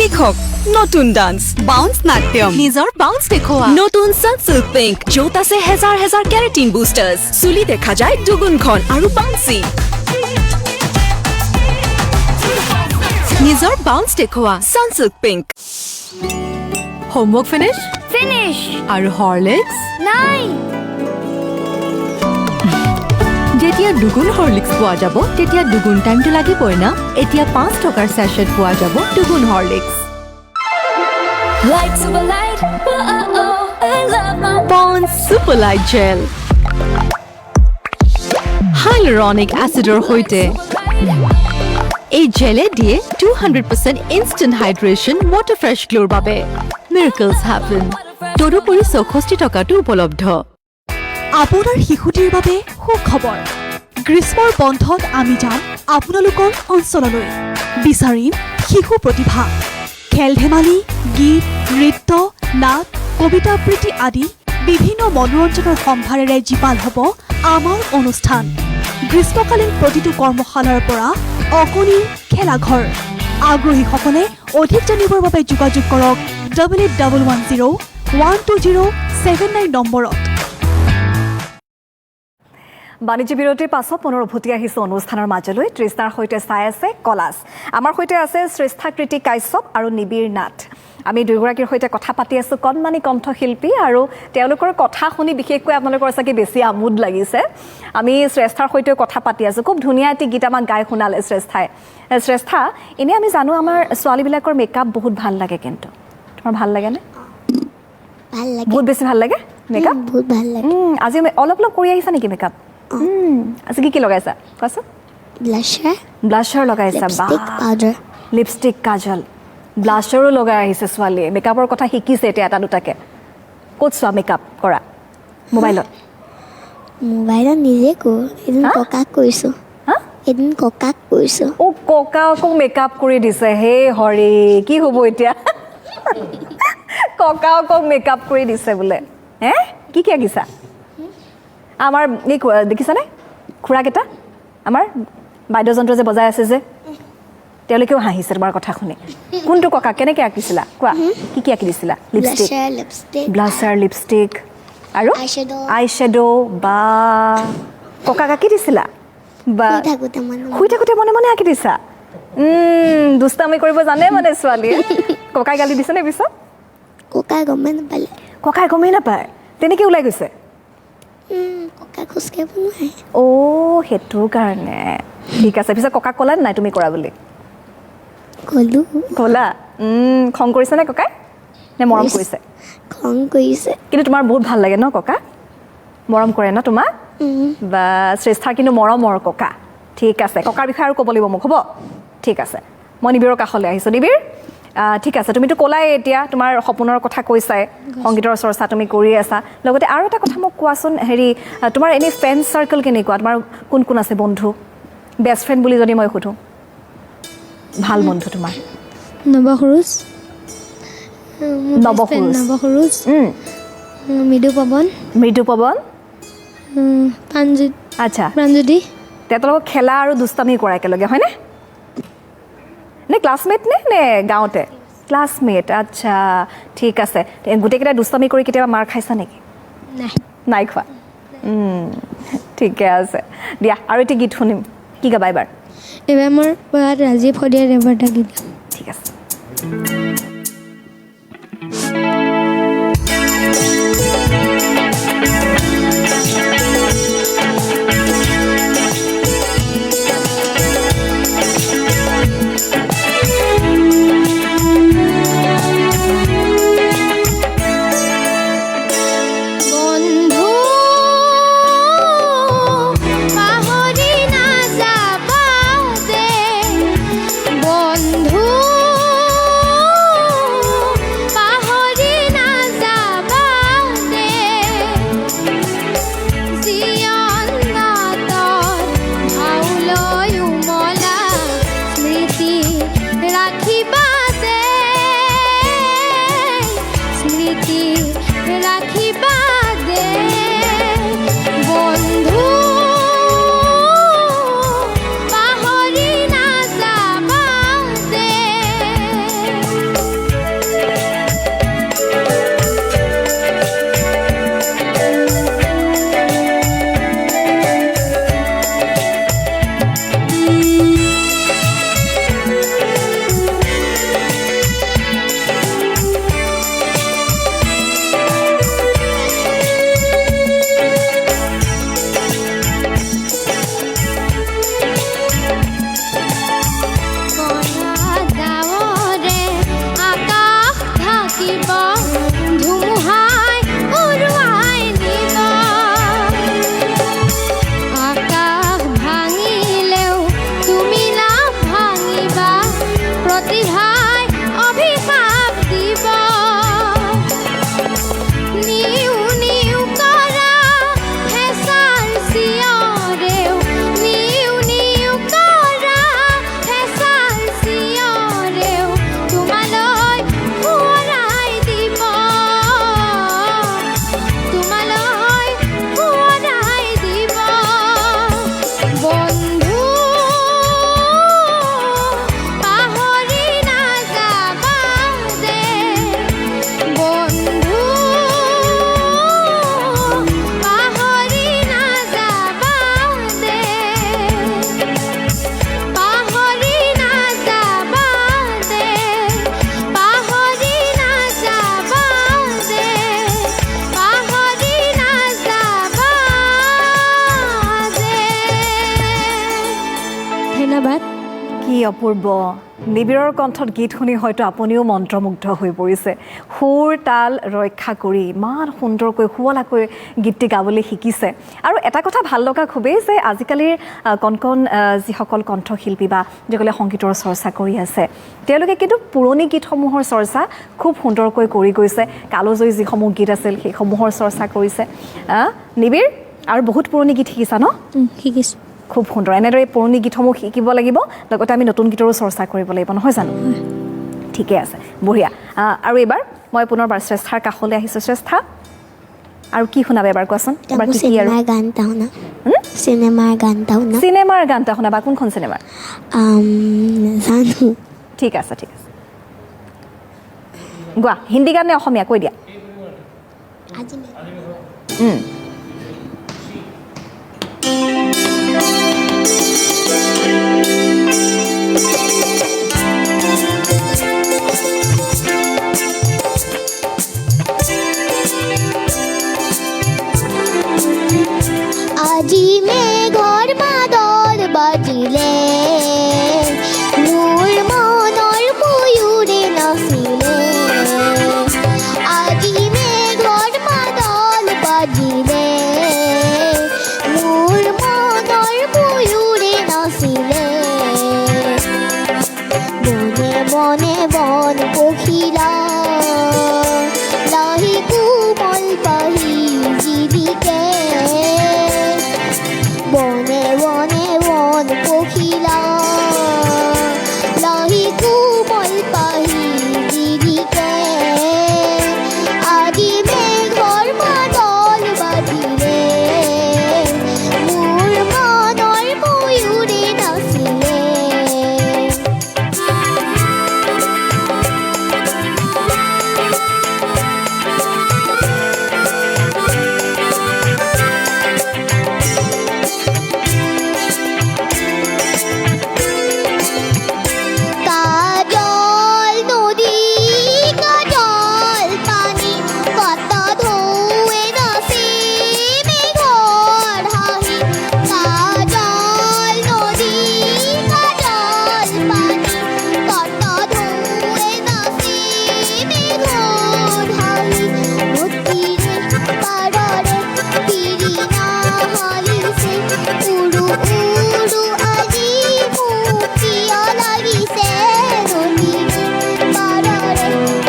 লিখক নতুন ডান্স বাউন্স নাট্যম নিজৰ বাউন্স দেখুওৱা নতুন সানসিল্ক পিংক য'ত আছে হেজাৰ হেজাৰ কেৰাটিন বুষ্টাৰ্ছ চুলি দেখা যায় দুগুণখন আৰু বাউন্সি নিজৰ বাউন্স দেখুওৱা Sunsilk pink homework finish finish আৰু হৰলিক্স নাই যেতিয়া দুগুণ হৰলিক্স পোৱা যাব তেতিয়া দুগুণ টাইমটো লাগিবই না এতিয়া 5 টকাৰ ছেচেট পোৱা যাব দুগুণ Horlicks light super light I love my Pond's Super Light Gel Hyaluronic এচিডৰ সৈতে এই জেলে দিয়ে 200% ইনষ্টেণ্ট হাইড্ৰেশ্যন ৱাটাৰ ফ্ৰেছ গ্লোৰ বাবে মিৰাকলছ হেপেন তদুপৰি 64 টকাটো উপলব্ধ আপোনাৰ শিশুটিৰ বাবে সুখবৰ গ্ৰীষ্মৰ বন্ধত আমি যাম আপোনালোকৰ অঞ্চললৈ বিচাৰিম শিশু প্ৰতিভা খেল ধেমালি গীত নৃত্য নাট কবিতা আবৃত্তি আদি বিভিন্ন মনোৰঞ্জনৰ সম্ভাৰেৰে জীপাল হ'ব আমাৰ অনুষ্ঠান গ্ৰীষ্মকালীন প্ৰতিটো কৰ্মশালাৰ পৰা অকণি খেলাঘৰ আগ্ৰহীসকলে অধিক জানিবৰ বাবে যোগাযোগ কৰক 88101207 নম্বৰত বাণিজ্য বিৰতিৰ পাছত পুনৰ উভতি আহিছোঁ অনুষ্ঠানৰ মাজলৈ তৃষ্ণাৰ সৈতে চাই আছে কলাজ আমাৰ সৈতে আছে শ্ৰেষ্ঠাকৃতি কাশ্যপ আৰু নিবিৰ নাথ আমি দুয়োগৰাকীৰ সৈতে কথা পাতি আছোঁ কণমানি কণ্ঠশিল্পী আৰু তেওঁলোকৰ কথা শুনি বিশেষকৈ আপোনালোকৰ চাগে বেছি আমোদ লাগিছে আমি শ্ৰেষ্ঠাৰ সৈতে কথা পাতি আছোঁ খুব ধুনীয়া এটি গীত আমাক গাই শুনালে শ্ৰেষ্ঠাই শ্ৰেষ্ঠা এনেই আমি জানো আমাৰ ছোৱালীবিলাকৰ মেকআপ বহুত ভাল লাগে কিন্তু তোমাৰ ভাল লাগেনে ভাল লাগে বহুত বেছি ভাল লাগে মেকআপ বহুত ভাল লাগে আজি অলপ অলপ কৰি আহিছা নেকি মেকআপ আজি কি লগাইছা কোৱাচোন ব্লাছাৰ লগাইছা বা পাউডাৰ লিপষ্টিক কাজল ব্লাছাৰো লগাই আহিছে ছোৱালীয়ে মেকআপৰ কথা শিকিছে এতিয়া এটা দুটাকে ক'ত চোৱা মেকআপ কৰা মোবাইলত নিজে কৰোঁ এদিন ককাক কৰিছোঁ অ' ককাকো মেকআপ কৰি দিছে হে হৰি কি হ'ব এতিয়া ককাকক মেকআপ কৰি দিছে বোলে হে কি আঁকিছা আমাৰ এই দেখিছানে খুৰাকেইটা আমাৰ বাদ্যযন্ত্ৰ যে বজাই আছে যে তেওঁলোকেও হাঁহিছে তোমাৰ কথা শুনি কোনটো ককা কেনেকৈ আঁকিছিলা কোৱা কি আঁকি দিছিলা লিপষ্টিক ব্লাছাৰ লিপষ্টিক আৰু আই শ্বেডো বা ককাক আঁকি দিছিলা বা শুই থাকোঁতে মনে মনে আঁকি দিছা দুষ্টামি কৰিব জানে মানে ছোৱালীয়ে ককাই গালি দিছেনে পিছত ককাই গমেই নাপালে ককাই গমেই নাপায় তেনেকৈ ওলাই গৈছে ককাই খোজকাঢ়িব নোৱাৰে অ' সেইটোৰ কাৰণে ঠিক আছে পিছত ককাক ক'লা নাই তুমি কৰা বুলি ক'লো ক'লা খং কৰিছে নে ককাই নে মৰম কৰিছে খং কৰিছে কিন্তু তোমাৰ বহুত ভাল লাগে ন ককা মৰম কৰে ন তোমাক বা শ্ৰেষ্ঠাৰ কিন্তু মৰমৰ ককা ঠিক আছে ককাৰ বিষয়ে আৰু ক'ব লাগিব মোক হ'ব ঠিক আছে মই নিবিৰৰ কাষলৈ আহিছোঁ নিবিৰ ঠিক আছে তুমিতো ক'লাই এতিয়া তোমাৰ সপোনৰ কথা কৈছাই সংগীতৰ চৰ্চা তুমি কৰি আছা লগতে আৰু এটা কথা মোক কোৱাচোন হেৰি তোমাৰ এনেই ফ্ৰেণ্ড চাৰ্কেল কেনেকুৱা তোমাৰ কোন কোন আছে বন্ধু বেষ্ট ফ্ৰেণ্ড বুলি যদি মই সুধোঁ ভাল বন্ধু তোমাৰ নৱসুৰুজ নৱসুৰুজ। নৱসুৰুজ মৃদু পৱন আচ্ছা প্ৰাণজ্যোতি তেহেঁতৰ লগত খেলা আৰু দুষ্টামি কৰা একেলগে হয়নে নে ক্লাছমেট নে গাঁৱতে ক্লাছমেট আচ্ছা ঠিক আছে গোটেইকেইটা দুষ্টামি কৰি কেতিয়াবা মাৰ খাইছা নেকি নাই খোৱা ঠিকে আছে দিয়া আৰু এতিয়া গীত শুনিম কি গাবা এবাৰ এইবাৰ মোৰ ৰাজীৱ শদিয়াৰ এবাৰ এটা গীত ঠিক আছে কি অপূৰ্ব নিবিৰৰ কণ্ঠত গীত শুনি হয়তো আপুনিও মন্ত্ৰমুগ্ধ হৈ পৰিছে সুৰ তাল ৰক্ষা কৰি ইমান সুন্দৰকৈ শুৱলাকৈ গীতটি গাবলৈ শিকিছে আৰু এটা কথা ভাল লগা খুবেই যে আজিকালিৰ কণ যিসকল কণ্ঠশিল্পী বা যিসকলে সংগীতৰ চৰ্চা কৰি আছে তেওঁলোকে কিন্তু পুৰণি গীতসমূহৰ চৰ্চা খুব সুন্দৰকৈ কৰি গৈছে কালজয়ী যিসমূহ গীত আছিল সেইসমূহৰ চৰ্চা কৰিছে নিবিৰ আৰু বহুত পুৰণি গীত শিকিছা ন শিকিছোঁ খুব সুন্দৰ এনেদৰে পুৰণি গীতসমূহ শিকিব লাগিব লগতে আমি নতুন গীতৰো চৰ্চা কৰিব লাগিব নহয় জানো ঠিকে আছে বঢ়িয়া আৰু এবাৰ মই পুনৰবাৰ শ্ৰেষ্ঠাৰ কাষলৈ আহিছোঁ শ্ৰেষ্ঠা আৰু কি শুনাবে এবাৰ কোৱাচোন এবাৰ কি আৰু চিনেমাৰ গান এটা শুনাবা কোনখন চিনেমাৰ জানো ঠিক আছে গোৱা হিন্দী গান নে অসমীয়া কৈ দিয়া আজি মেঘৰ বাদল বাজিলে মোৰ মনৰ বনে বন পখিলা লাহি কোমল পাহি জীৱিকে বনে বনে বন পখিলা লাহি কোমল পাহি জীৱিকে আজি মেঘৰ মাদল বাজিলে মোৰ মনৰ ময়ূৰে নাচিলে কাজল নদী কাজল পানী কত ঢৌৱে নাচে মেঘৰ হাঁহি কাজল নদী কাজল পানী কত ঢৌৱে নাচে মেঘৰ হাঁহি নদীৰে পাৰৰে পিৰিনা হালিছে উৰু উৰু আজি মোক প্ৰিয় লাগিছে নদীৰে পাৰৰে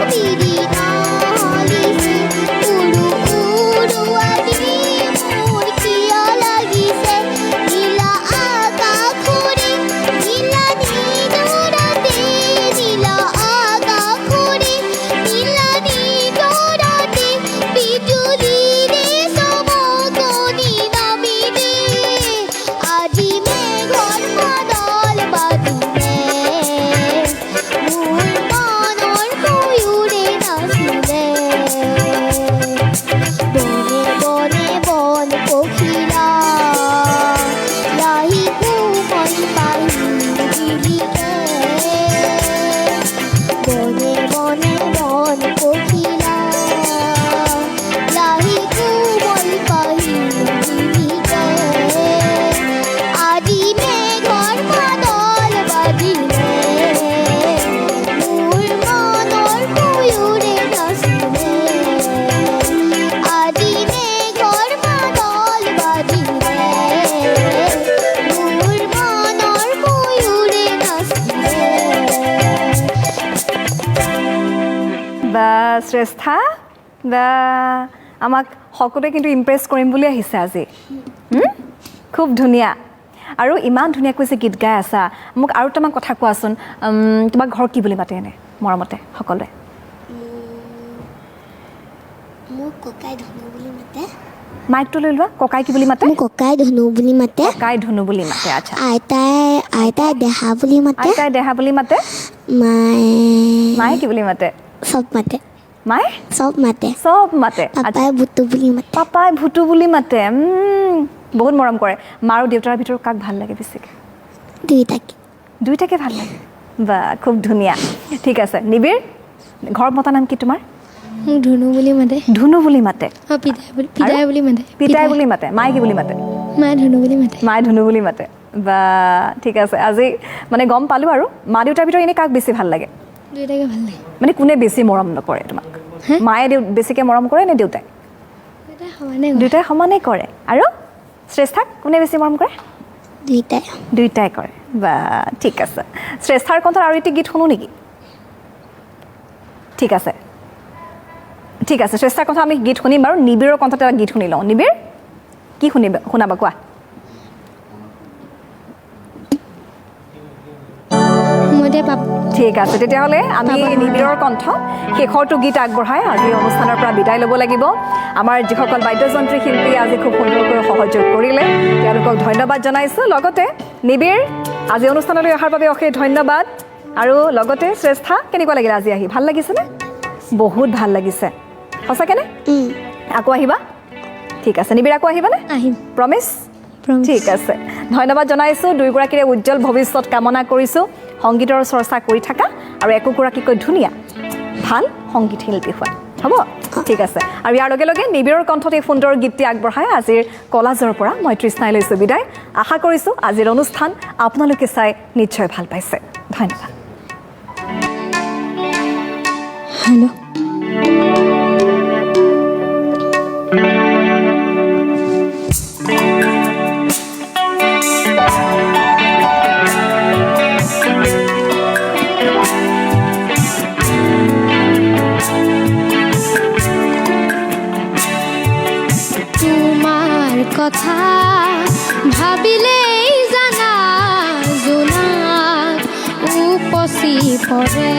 পিৰিনা হালিছে উৰু উৰু আজি মোৰ প্ৰিয় লাগিছে নীলা আকাশৰে নীলা নীৰতে নীলা আকাশৰে নীলা নীৰতে বিজুলীৰে চমকনি নামিলে আজি মেঘৰ মাদল বাজিলে মোৰ মনৰ ময়ূৰে নাচিলে বনে বনে বন পখিলা লাহি কোমল পাহি জীৱিকে বনে বনে বন পখিলা লাহি কোমল পাহি জীৱিকে আজি মেঘৰ মাদল বাজিলে মোৰ মনৰ ময়ূৰে নাচিলে আজি মেঘৰ মাদল বাজিলে মোৰ মনৰ ময়ূৰে নাচিলে বা শ্ৰেষ্ঠা বা আমাক সকলোৱে কিন্তু ইমপ্ৰেছ কৰিম বুলি আহিছে আজি খুব ধুনীয়া আৰু ইমান ধুনীয়াকৈ যে গীত গাই আছা মোক আৰু তোমাক কথা কোৱাচোন তোমাক ঘৰ কি বুলি মাতে এনে মৰমতে সকলোৱে মোক ককাই ধনু বুলি মাতে মাইকটো লৈ লোৱা ককাই কি বুলি মাতে মোক ককাই ধনু বুলি মাতে ককাই ধনু বুলি মাতে আচ্ছা আইতাই দেহা বুলি মাতে আইতাই দেহা বুলি মাতে মায়ে কি বুলি মাতে চব মাতে মায়ে চব মাতে চব মাতে পাপাই বুটু বুলি মাতে পাপাই ভুটু বুলি মাতে বহুত মৰম কৰে মা আৰু দেউতাৰ ভিতৰত কাক ভাল লাগে বেছিকৈ দুইটাকে ভাল লাগে বা খুব ধুনীয়া ঠিক আছে নিবিৰ ঘৰ মতা নাম কি তোমাৰ মোক ধনু বুলি মাতে ধুনু বুলি মাতে পিতাই বুলি মাতে পিতাই বুলি মাতে মায়ে কি বুলি মাতে মায়ে ধনু বুলি মাতে মায়ে ধনু বুলি মাতে বা ঠিক আছে আজি মানে গম পালোঁ আৰু মা দেউতাৰ ভিতৰত এনেই কাক বেছি ভাল লাগে দুইটাকে ভাল লাগে মানে কোনে বেছি মৰম নকৰে তোমাক মায়ে বেছিকৈ মৰম কৰে নে দেউতাই দুইটাই সমানেই কৰে আৰু শ্ৰেষ্ঠাক কোনে বেছি মৰম কৰে দুইটাই কৰে বা ঠিক আছে শ্ৰেষ্ঠাৰ কণ্ঠত আৰু এটি গীত শুনো নেকি ঠিক আছে শ্ৰেষ্ঠাৰ কণ্ঠত আমি গীত শুনিম বাৰু নিবিৰৰ কণ্ঠত এটা গীত শুনি লওঁ নিবিৰ কি শুনাবা কোৱা ঠিক আছে তেতিয়াহ'লে আমি নিবিৰৰ কণ্ঠ শেষৰটো গীত আগবঢ়াই আজি অনুষ্ঠানৰ পৰা বিদায় ল'ব লাগিব আমাৰ যিসকল বাদ্যযন্ত্ৰী শিল্পী আজি খুব সুন্দৰকৈ সহযোগ কৰিলে তেওঁলোকক ধন্যবাদ জনাইছোঁ লগতে নিবিৰ আজি অনুষ্ঠানলৈ অহাৰ বাবে অশেষ ধন্যবাদ আৰু লগতে শ্ৰেষ্ঠা কেনেকুৱা লাগিলে আজি আহি ভাল লাগিছেনে বহুত ভাল লাগিছে সঁচাকেনে আকৌ আহিবা ঠিক আছে নিবিৰ আকৌ আহিবানে আহিম প্ৰমিছ ঠিক আছে ধন্যবাদ জনাইছোঁ দুয়োগৰাকীৰে উজ্জ্বল ভৱিষ্যত কামনা কৰিছোঁ সংগীতৰ চৰ্চা কৰি থাকা আৰু একোগৰাকীকৈ ধুনীয়া ভাল সংগীত শিল্পী হোৱা হ'ব ঠিক আছে আৰু ইয়াৰ লগে লগে নিবিৰৰ কণ্ঠত এই সুন্দৰ গীতটি আগবঢ়াই আজিৰ কলাজৰ পৰা মই তৃষ্ণাই লৈছোঁ বিদায় আশা কৰিছোঁ আজিৰ অনুষ্ঠান আপোনালোকে চাই নিশ্চয় ভাল পাইছে ধন্যবাদ হেল্ল' কথা ভাবিলেই জানা জোনাক উপচি পৰে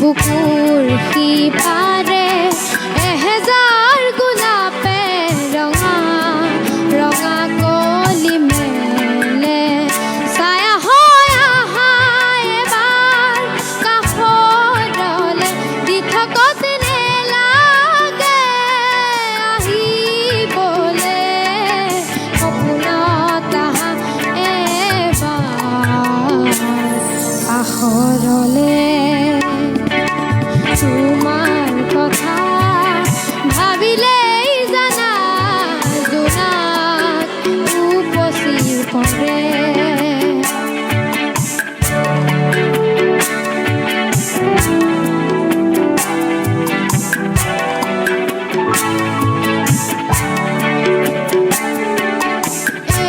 বুকুৰ সিপাৰে এহেজাৰ গোলাপে ৰঙা ৰঙা কলি মেলে ছায়া হৈ আহা এবাৰ কাষৰলে দি থকত নেলাগে আহিবলে সপোনত আহা এবাৰ কাষৰলে তোমাৰ কথা ভাবিলেই জানা জোনাক উপচি পৰে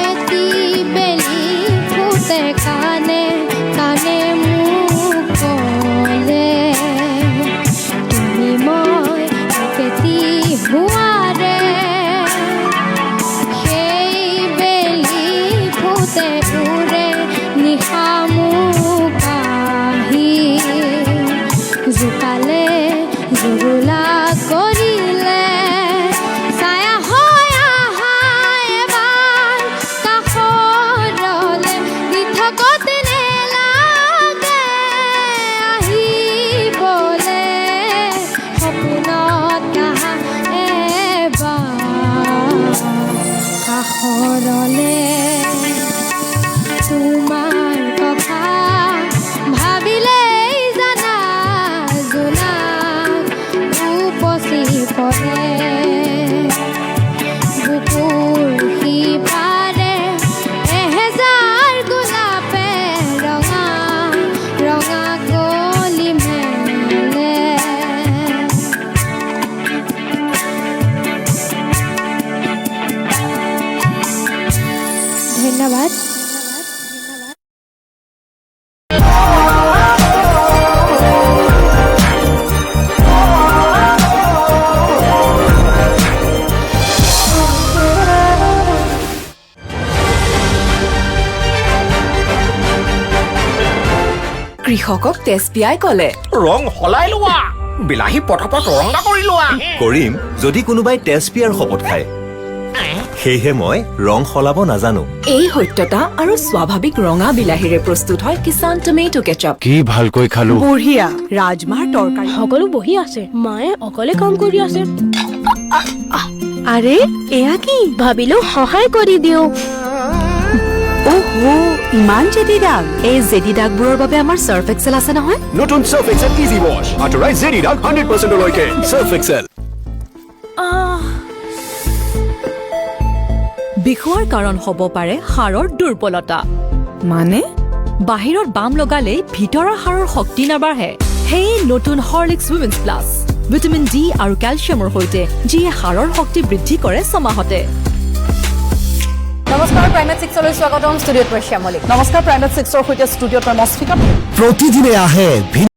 এটি বেলি ফুটে কানে কানে মোক কলে তুমি মই একেটি হোৱাৰে সেই বেলি ফুটে তোৰে নিশা মোক আহি জোকালে জুৰুলা কৰিলে ছায়া হৈ আহা এবাৰ কাষৰলে দি থকত নেলাগে আহিবলে সপোনত আহা এবাৰ কাষৰলে তোমাৰ কথা ভাবিলেই জানা জোনাক উপচি পৰে বুকুৰ সিপাৰে এহেজাৰ গোলাপে ৰঙা ৰঙা কলি মেলে ধন্যবাদ কৃষকক তেজপিয়াই ক'লে ৰং সলাই লোৱা বিলাহী পটাপট ৰঙা কৰি লোৱা কৰিম যদি কোনোবাই তেজপিয়াৰ শপত খায় সেয়েহে মই ৰং সলাব নাজানো এই সত্যতা আৰু স্বাভাৱিক ৰঙা বিলাহীৰে প্ৰস্তুত হয় কিষাণ টমেটো কেচাপ কি ভালকৈ খালো বঢ়িয়া ৰাজমাৰ তৰকাৰী সকলো বহি আছে মায়ে অকলে কাম কৰি আছে আৰে এয়া কি ভাবিলো সহায় কৰি দিওঁ ওহো ইমান জেদি দাগ এই জেদি দাগবোৰৰ বাবে আমাৰ সাৰ্ফ এক্সেল আছে নহয় নতুন সাৰ্ফ এক্সেল ইজি ৱাছ আঁতৰাই জেদি দাগ 100% লৈকে সাৰ্ফ এক্সেল বিষোৱাৰ কাৰণ হ'ব পাৰে হাড়ৰ দুৰ্বলতা মানে বাহিৰত বাম লগালেই ভিতৰৰ হাড়ৰ শক্তি নাবাঢ়ে সেই নতুন Horlicks women's plus vitamin D আৰু কেলচিয়ামৰ সৈতে যিয়ে হাড়ৰ শক্তি বৃদ্ধি কৰে ছমাহতে নমস্কাৰ প্ৰাইমেট 6লৈ স্বাগতম ষ্টুডিঅ'ত শ্যামলী নমস্কাৰ প্ৰাইমেট 6ৰ সৈতে ষ্টুডিঅ'ত মই মস্ফিকা প্ৰতিদিনে আহে